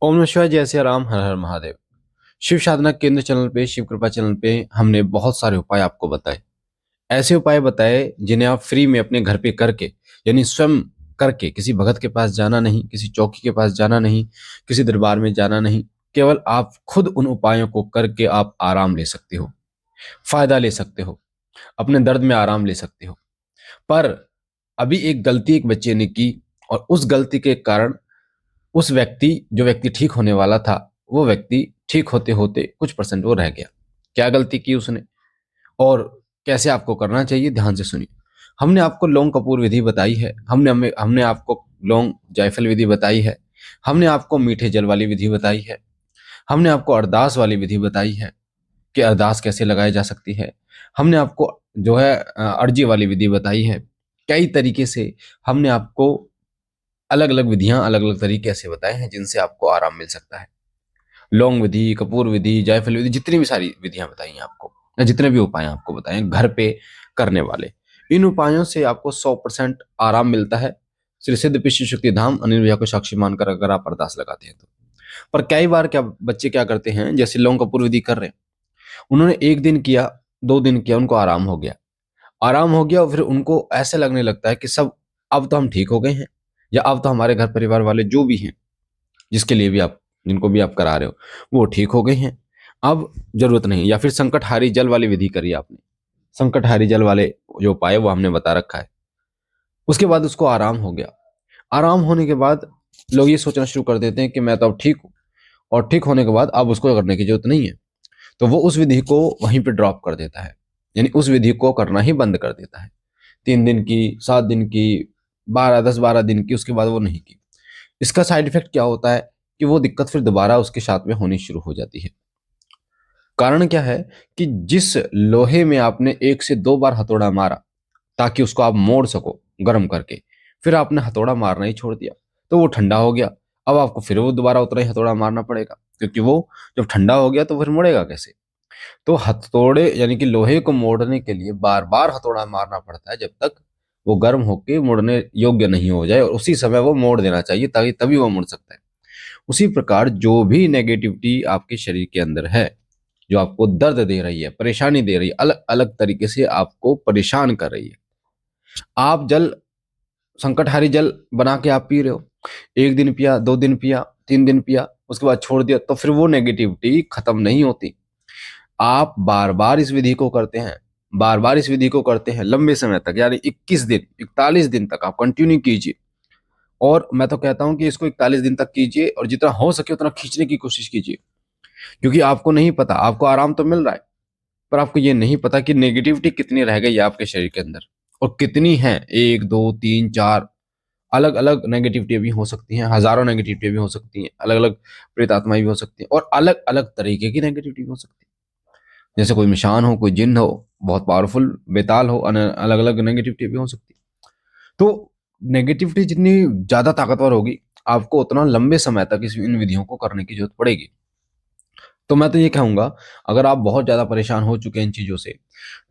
ओम नमः शिवाय। जय सिया राम, हर हर महादेव। शिव साधना केंद्र चैनल पे, शिव कृपा चैनल पे हमने बहुत सारे उपाय आपको बताए। ऐसे उपाय बताए जिन्हें आप फ्री में अपने घर पे करके, यानी स्वयं करके, किसी भगत के पास जाना नहीं, किसी चौकी के पास जाना नहीं, किसी दरबार में जाना नहीं। केवल आप खुद उन उपायों को करके आप आराम ले सकते हो, फायदा ले सकते हो, अपने दर्द में आराम ले सकते हो। पर अभी एक गलती एक बच्चे ने की, और उस गलती के कारण उस व्यक्ति, जो व्यक्ति ठीक होने वाला था, वो व्यक्ति ठीक होते होते कुछ परसेंट वो रह गया। क्या गलती की उसने और कैसे आपको करना चाहिए, ध्यान से सुनिए। हमने आपको लौंग कपूर विधि बताई है, हमने हमने आपको लौंग जायफल विधि बताई है, हमने आपको मीठे जल वाली विधि बताई है, हमने आपको अरदास वाली विधि बताई है कि अरदास कैसे लगाई जा सकती है, हमने आपको जो है अर्जी वाली विधि बताई है। कई तरीके से हमने आपको अलग अलग विधियां, अलग अलग तरीके ऐसे बताए हैं जिनसे आपको आराम मिल सकता है। लौंग विधि, कपूर विधि, जायफल विधि, जितनी भी सारी विधियां बताई हैं आपको, या जितने भी उपाय आपको बताए हैं घर पे करने वाले, इन उपायों से आपको 100% आराम मिलता है। श्री सिद्ध विश्व शक्ति धाम अनिल भैया को साक्षी मानकर अगर आप अरदास लगाते हैं तो। पर कई बार क्या बच्चे क्या करते हैं, जैसे लौंग कपूर विधि कर रहे हैं, उन्होंने एक दिन किया, 2 दिन किया, उनको आराम हो गया, आराम हो गया, और फिर उनको ऐसे लगने लगता है कि सब, अब तो हम ठीक हो गए हैं, या अब तो हमारे घर परिवार वाले जो भी हैं, जिसके लिए भी आप, जिनको भी आप करा रहे हो, वो ठीक हो गए हैं, अब जरूरत नहीं। या फिर संकटहारी जल वाली विधि करी आपने, संकटहारी जल वाले जो उपाय है वो हमने बता रखा है। उसके बाद उसको आराम हो गया। आराम होने के बाद लोग ये सोचना शुरू कर देते हैं कि मैं तो अब ठीक हूँ, और ठीक होने के बाद अब उसको करने की जरूरत नहीं है, तो वो उस विधि को वहीं पे ड्रॉप कर देता है, यानी उस विधि को करना ही बंद कर देता है। 3 दिन की, 7 दिन की, 10-12 दिन की, उसके बाद वो नहीं की। इसका साइड इफेक्ट क्या होता है कि वो दिक्कत फिर दोबारा उसके साथ में होनी शुरू हो जाती है। कारण क्या है कि जिस लोहे में आपने 1 से 2 बार हथौड़ा मारा ताकि उसको आप मोड़ सको गर्म करके, फिर आपने हथौड़ा मारना ही छोड़ दिया, तो वो ठंडा हो गया। अब आपको फिर वो दोबारा उतना ही हथौड़ा मारना पड़ेगा, क्योंकि वो जब ठंडा हो गया तो फिर मुड़ेगा कैसे। तो हथौड़े, यानी कि लोहे को मोड़ने के लिए बार बार हथौड़ा मारना पड़ता है, जब तक वो गर्म होकर मुड़ने योग्य नहीं हो जाए, और उसी समय वो मोड़ देना चाहिए, ताकि तभी वो मुड़ सकता है। उसी प्रकार जो भी नेगेटिविटी आपके शरीर के अंदर है, जो आपको दर्द दे रही है, परेशानी दे रही है, अलग अलग तरीके से आपको परेशान कर रही है, आप जल, संकटहारी जल बना के आप पी रहे हो, 1 दिन पिया, 2 दिन पिया, 3 दिन पिया, उसके बाद छोड़ दिया, तो फिर वो नेगेटिविटी खत्म नहीं होती। आप बार बार इस विधि को करते हैं, बार बार इस विधि को करते हैं लंबे समय तक, यानी 21 दिन, 41 दिन तक आप कंटिन्यू कीजिए। और मैं तो कहता हूं कि इसको 41 दिन तक कीजिए, और जितना हो सके उतना खींचने की कोशिश कीजिए, क्योंकि आपको नहीं पता, आपको आराम तो मिल रहा है, पर आपको ये नहीं पता कि नेगेटिविटी कितनी रह गई है आपके शरीर के अंदर, और कितनी है, 1, 2, 3, 4 अलग अलग नेगेटिविटी भी हो सकती हैं, हजारों नेगेटिविटी भी हो सकती हैं, अलग अलग प्रेत आत्माएं भी हो सकती हैं, और अलग अलग तरीके की नेगेटिविटी भी हो सकती है। जैसे कोई निशान हो, कोई जिन्न हो, बहुत पावरफुल बेताल हो, अलग अलग नेगेटिविटी भी हो सकती है। तो नेगेटिविटी जितनी ज्यादा ताकतवर होगी, आपको उतना लंबे समय तक इन विधियों को करने की जरूरत पड़ेगी। तो मैं तो ये कहूंगा, अगर आप बहुत ज्यादा परेशान हो चुके हैं इन चीजों से,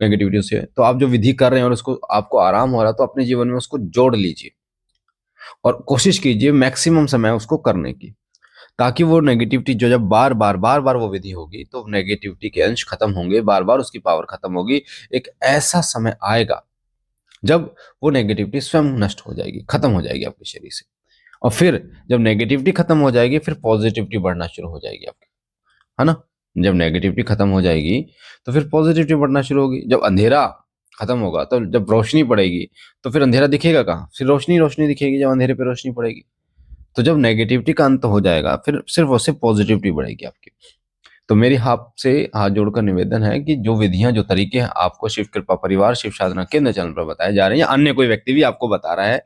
नेगेटिविटी से, तो आप जो विधि कर रहे हैं और उसको आपको आराम हो रहा है, तो अपने जीवन में उसको जोड़ लीजिए, और कोशिश कीजिए मैक्सिमम समय उसको करने की, ताकि वो नेगेटिविटी जो, जब बार बार बार बार वो विधि होगी, तो नेगेटिविटी के अंश खत्म होंगे, बार बार उसकी पावर खत्म होगी। एक ऐसा समय आएगा जब वो नेगेटिविटी स्वयं नष्ट हो जाएगी, खत्म हो जाएगी आपके शरीर से। और फिर जब नेगेटिविटी खत्म हो जाएगी, फिर पॉजिटिविटी बढ़ना शुरू हो जाएगी आपकी, है ना। जब नेगेटिविटी खत्म हो जाएगी, तो फिर पॉजिटिविटी बढ़ना शुरू होगी। जब अंधेरा खत्म होगा, तो जब रोशनी पड़ेगी, तो फिर अंधेरा दिखेगा कहाँ, फिर रोशनी रोशनी दिखेगी जब अंधेरे पे रोशनी पड़ेगी। तो जब नेगेटिविटी का अंत हो जाएगा, फिर सिर्फ उससे पॉजिटिविटी बढ़ेगी आपकी। तो मेरी आपसे हाथ जोड़कर निवेदन है कि जो विधियां, जो तरीके हैं आपको शिव कृपा परिवार शिव साधना केंद्र चैनल पर बताए जा रहे हैं, या अन्य कोई व्यक्ति भी आपको बता रहा है,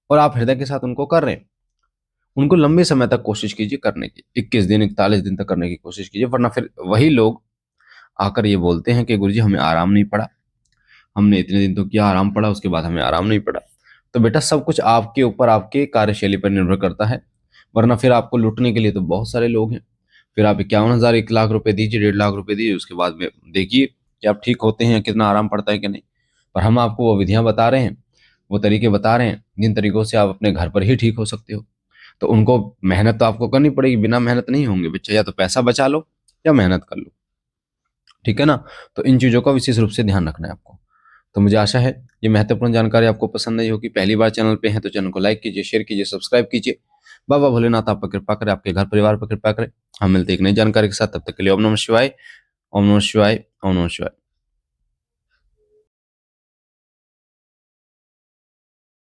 और आप हृदय के साथ उनको कर रहे हैं, उनको लंबे समय तक कोशिश कीजिए करने की, 21 दिन, 41 दिन तक करने की कोशिश कीजिए। वरना फिर वही लोग आकर ये बोलते हैं कि गुरुजी हमें आराम नहीं पड़ा, हमने इतने दिन तो किया, आराम पड़ा, उसके बाद हमें आराम नहीं पड़ा। तो बेटा, सब कुछ आपके ऊपर, आपके कार्यशैली पर निर्भर करता है। वरना फिर आपको लूटने के लिए तो बहुत सारे लोग हैं। फिर आप 51,000, 1 लाख रुपए दीजिए, 1.5 लाख रुपए दीजिए, उसके बाद में देखिए कि आप ठीक होते हैं, कितना आराम पड़ता है कि नहीं। पर हम आपको वो विधियां बता रहे हैं, वो तरीके बता रहे हैं, जिन तरीकों से आप अपने घर पर ही ठीक हो सकते हो। तो उनको मेहनत तो आपको करनी पड़ेगी, बिना मेहनत नहीं होंगे बच्चे, या तो पैसा बचा लो या मेहनत कर लो, ठीक है ना। तो इन चीज़ों का विशेष रूप से ध्यान रखना है आपको। तो मुझे आशा है ये महत्वपूर्ण जानकारी आपको पसंद आई होगी। पहली बार चैनल पे हैं तो चैनल को लाइक कीजिए, शेयर कीजिए, सब्सक्राइब कीजिए। बाबा भोलेनाथ आप पर कृपा करें, आपके घर परिवार पर कृपा करें। हम मिलते हैं एक नई जानकारी के साथ, तब तक के लिए ओम नमः शिवाय, ओम नमः शिवाय, ओम नमः शिवाय।